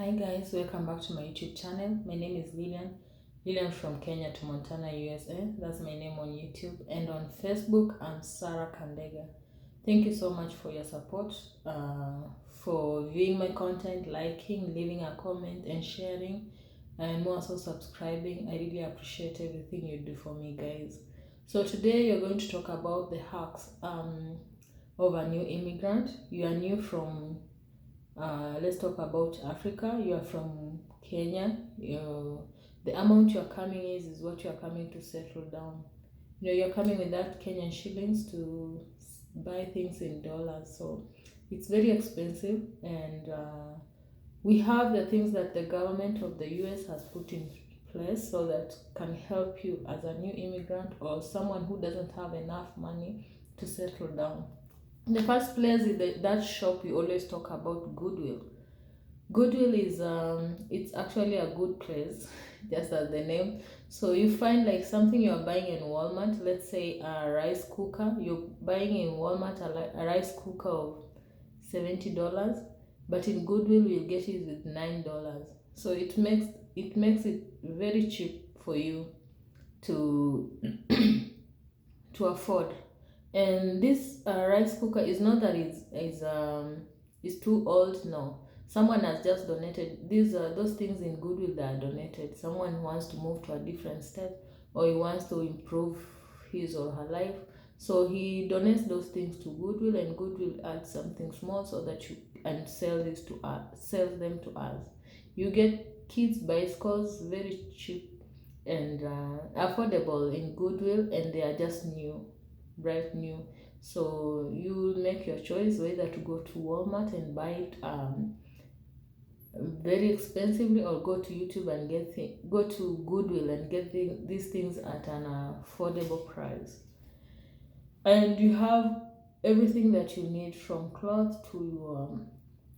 Hi guys, welcome back to my YouTube channel. My name is Lilian from Kenya to Montana, USA. That's my name on YouTube. And on Facebook, I'm Sarah Kandega. Thank you so much for your support, for viewing my content, liking, leaving a comment and sharing, and more so subscribing. I really appreciate everything you do for me, guys. So today you're going to talk about the hacks of a new immigrant. You are new from let's talk about Africa. You are from Kenya. The amount you are coming is what you are coming to settle down. You're coming with that Kenyan shillings to buy things in dollars. So it's very expensive. And we have the things that the government of the US has put in place so that can help you as a new immigrant or someone who doesn't have enough money to settle down. In the first place is that shop we always talk about, Goodwill. Goodwill is it's actually a good place, just as the name. So you find like something you're buying in Walmart, let's say a rice cooker. You're buying in Walmart a rice cooker of $70, but in Goodwill you'll get it with $9. So it makes it very cheap for you to to afford. And this rice cooker is not that it's too old. No, someone has just donated these those things in Goodwill that are donated. Someone wants to move to a different state, or he wants to improve his or her life, so he donates those things to Goodwill, and Goodwill adds something small so that you and sells them to us. You get kids bicycles very cheap and affordable in Goodwill, and they are just brand new. So you make your choice whether to go to Walmart and buy it very expensively, or go to YouTube and go to Goodwill and get these things at an affordable price. And you have everything that you need, from clothes to your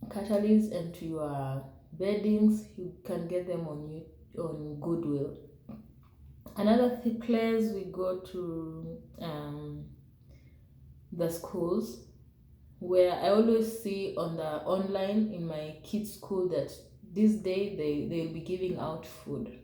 catalysts and to your beddings. You can get them on Goodwill. Another place we go to the schools, where I always see on the online in my kids' school that this day they'll be giving out food.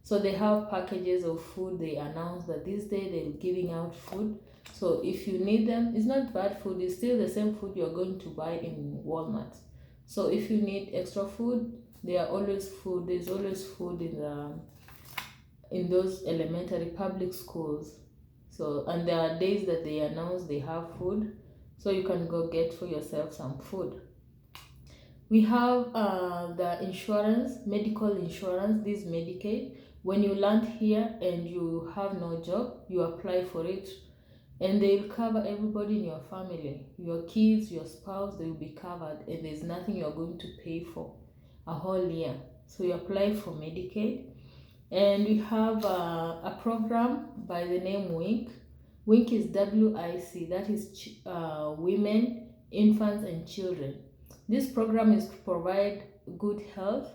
So they have packages of food. They announce that this day they're giving out food. So if you need them, it's not bad food, it's still the same food you're going to buy in Walmart. So if you need extra food, there's always food in those elementary public schools. So, and there are days that they announce they have food, so you can go get for yourself some food. We have the insurance, medical insurance, this Medicaid. When you land here and you have no job, you apply for it, and they will cover everybody in your family. Your kids, your spouse, they will be covered, and there's nothing you're going to pay for a whole year. So you apply for Medicaid. And we have a program by the name WINK. WINK is WIC, that is Women, Infants and Children. This program is to provide good health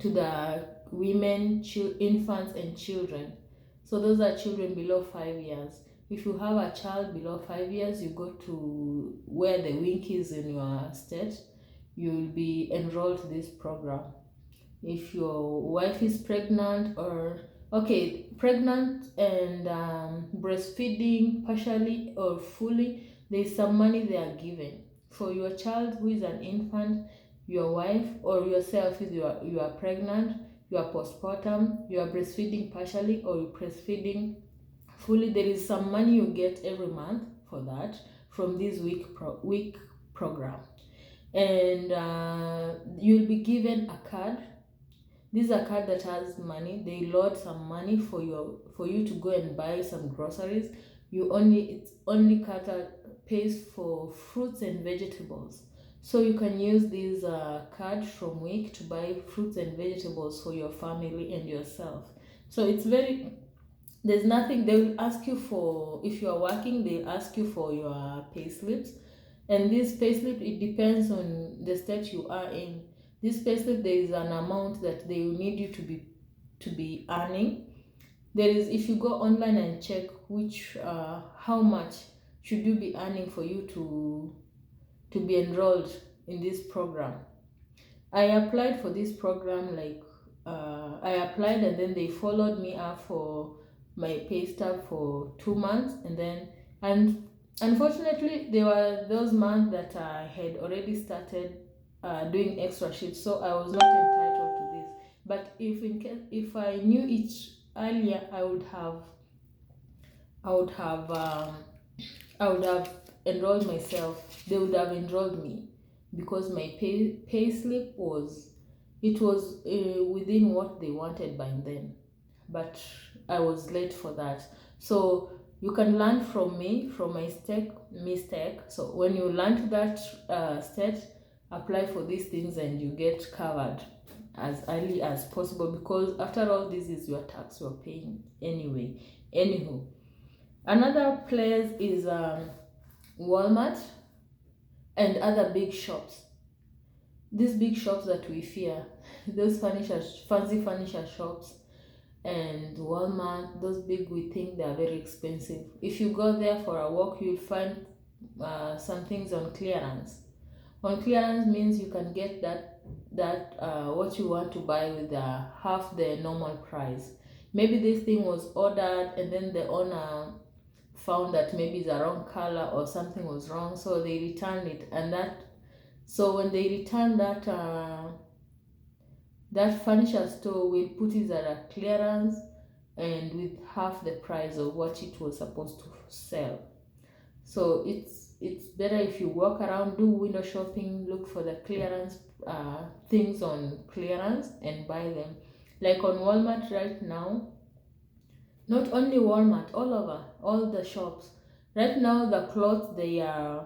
to the women, infants and children. So those are children below 5 years. If you have a child below 5 years, you go to where the WINK is in your state, you will be enrolled to this program. If your wife is pregnant, or pregnant and breastfeeding partially or fully, there's some money they are given. For your child who is an infant, your wife or yourself, if you are pregnant, you are postpartum, you are breastfeeding partially or you're breastfeeding fully, there is some money you get every month for that from this week program. And you'll be given a card. This is a card that has money. They load some money for you to go and buy some groceries. It's only pays for fruits and vegetables. So you can use this card from WIC to buy fruits and vegetables for your family and yourself. So there's nothing they will ask you for. If you are working, they'll ask you for your pay slips. And this pay slip, it depends on the state you are in. This payslip, there is an amount that they will need you to be earning. There is, if you go online and check how much should you be earning for you to be enrolled in this program. I applied for this program, like I applied and then they followed me up for my pay stub for 2 months, and unfortunately there were those months that I had already started doing extra shifts, so I was not entitled to this. But if I knew it earlier, I would have I would have enrolled myself. They would have enrolled me because my pay slip was within what they wanted by then, but I was late for that. So you can learn from me, from my mistake. So when you learn that state, apply for these things and you get covered as early as possible, because after all, this is your tax you're paying anyway. Anywho, another place is Walmart and other big shops. These big shops that we fear, those fancy furniture shops and Walmart, those big, we think they are very expensive. If you go there for a walk, you'll find some things on clearance. On clearance means you can get that what you want to buy with half the normal price. Maybe this thing was ordered and then the owner found that maybe it's a wrong color or something was wrong, so they returned it. And so when they return that furniture store will put it at a clearance and with half the price of what it was supposed to sell. So it's better if you walk around, do window shopping, look for the clearance things on clearance and buy them. Like on Walmart right now, not only Walmart, all over, all the shops. Right now, the clothes they are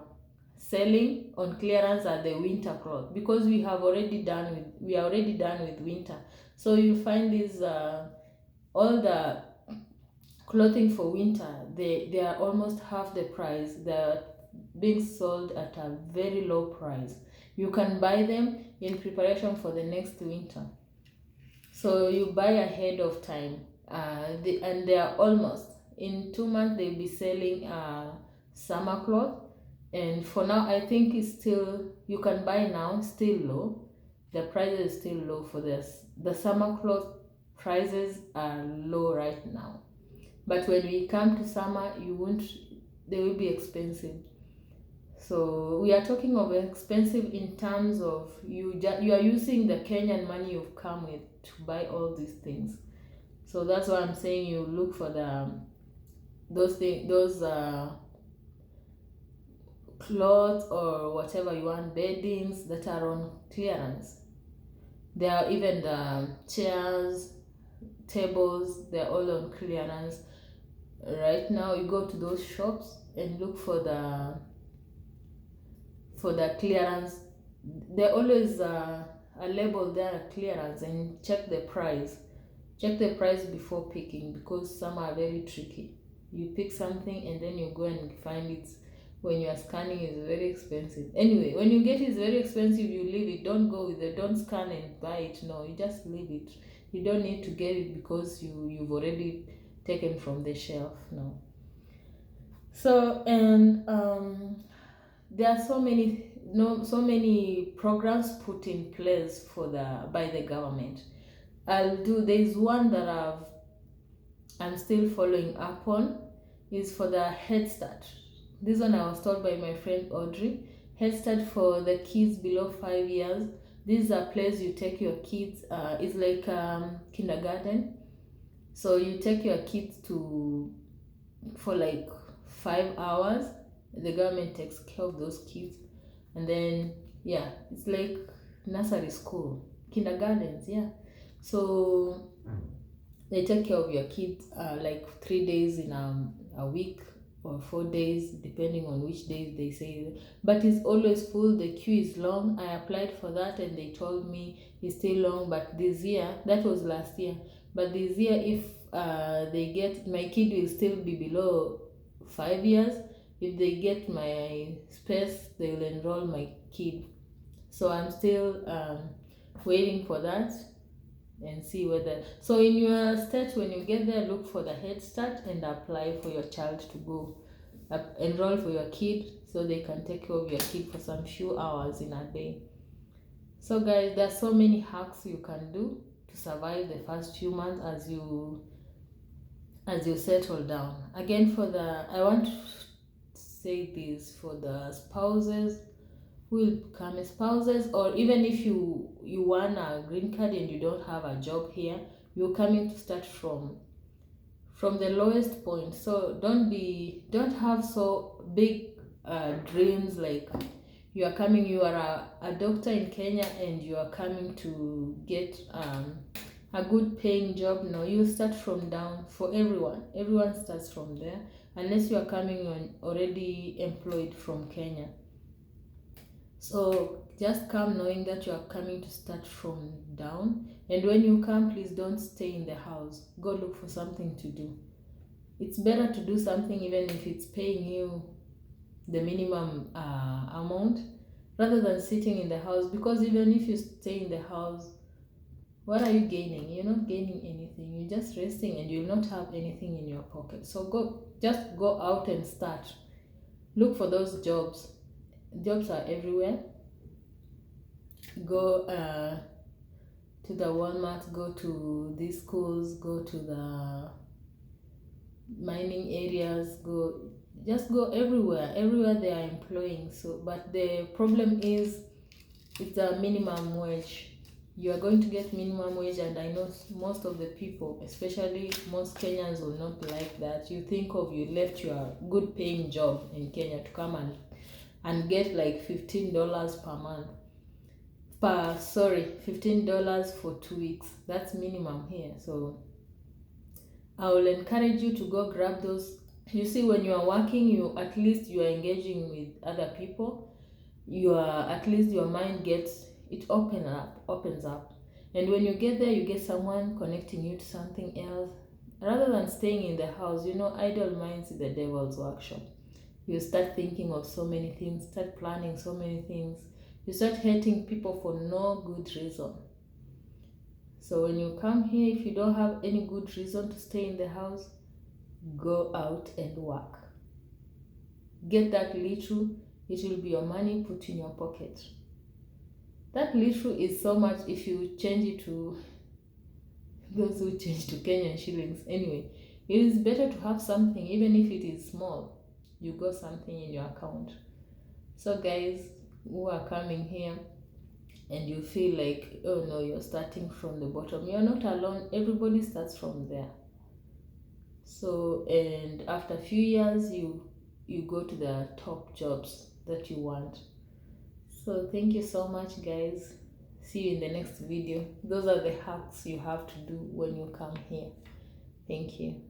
selling on clearance are the winter clothes, because we are already done with winter. So you find these all the clothing for winter, they are almost half the price. They're being sold at a very low price. You can buy them in preparation for the next winter. So you buy ahead of time, and they are almost in 2 months they'll be selling summer clothes. And for now, I think it's still, you can buy now, still low. The price is still low for this. The summer clothes prices are low right now. But when we come to summer, they will be expensive. So we are talking of expensive in terms of you are using the Kenyan money you've come with to buy all these things. So that's why I'm saying you look for those clothes or whatever you want, beddings that are on clearance. There are even the chairs, tables, they're all on clearance. Right now you go to those shops and look for the clearance. There always a label there, clearance, and check the price before picking, because some are very tricky. You pick something and then you go and find it when you are scanning is very expensive. Anyway, when you get it's very expensive, you leave it. Don't go with it, don't scan and buy it. No, you just leave it. You don't need to get it because you've already taken from the shelf. No. So, and there are so many programs put in place by the government. There's one that I'm still following up on, is for the Head Start. This one I was told by my friend Audrey. Head Start for the kids below 5 years. This is a place you take your kids. It's like kindergarten. So you take your kids for like 5 hours. The government takes care of those kids, and then it's like nursery school, kindergartens. So they take care of your kids like 3 days in a week, or 4 days, depending on which days they say. But it's always full. The queue is long. I applied for that and they told me it's still long. But this year, that was last year, but this year, if they get, my kid will still be below 5 years. If they get my space, they will enroll my kid. So I'm still waiting for that and see whether. So in your state, when you get there, look for the Head Start and apply for your child to go enroll for your kid, so they can take care of your kid for some few hours in a day. So guys, there's so many hacks you can do to survive the first few months as you settle down. Again, I want to say this for the spouses who will become spouses, or even if you want a green card and you don't have a job here, you're coming to start from the lowest point. So don't have so big dreams, like you are a doctor in Kenya and you are coming to get a good paying job. No, you start from down. For everyone starts from there, unless you are coming on already employed from Kenya. So just come knowing that you are coming to start from down, and when you come, please don't stay in the house. Go look for something to do. It's better to do something even if it's paying you the minimum amount, rather than sitting in the house, because even if you stay in the house, what are you gaining? You're not gaining anything. You're just resting and you'll not have anything in your pocket. So just go out and start. Look for those jobs. Jobs are everywhere. Go to the Walmart, go to these schools, go to the mining areas, just go everywhere they are employing. So but the problem is it's a minimum wage. You are going to get minimum wage, and I know most of the people, especially most Kenyans, will not like that. You left your good paying job in Kenya to come and get like $15 per month. $15 for 2 weeks. That's minimum here. So I will encourage you to go grab those. You see, when you are working, you are engaging with other people. At least your mind opens up. And when you get there, you get someone connecting you to something else. Rather than staying in the house, idle minds is the devil's workshop. You start thinking of so many things, start planning so many things. You start hating people for no good reason. So when you come here, if you don't have any good reason to stay in the house, go out and work. Get that little, it will be your money put in your pocket. That little is so much if you change it to those who change to Kenyan shillings. Anyway, it is better to have something, even if it is small. You got something in your account. So guys who are coming here and you feel like, oh no, you're starting from the bottom, you're not alone. Everybody starts from there. So, and after a few years, you go to the top jobs that you want. So thank you so much, guys. See you in the next video. Those are the hacks you have to do when you come here. Thank you.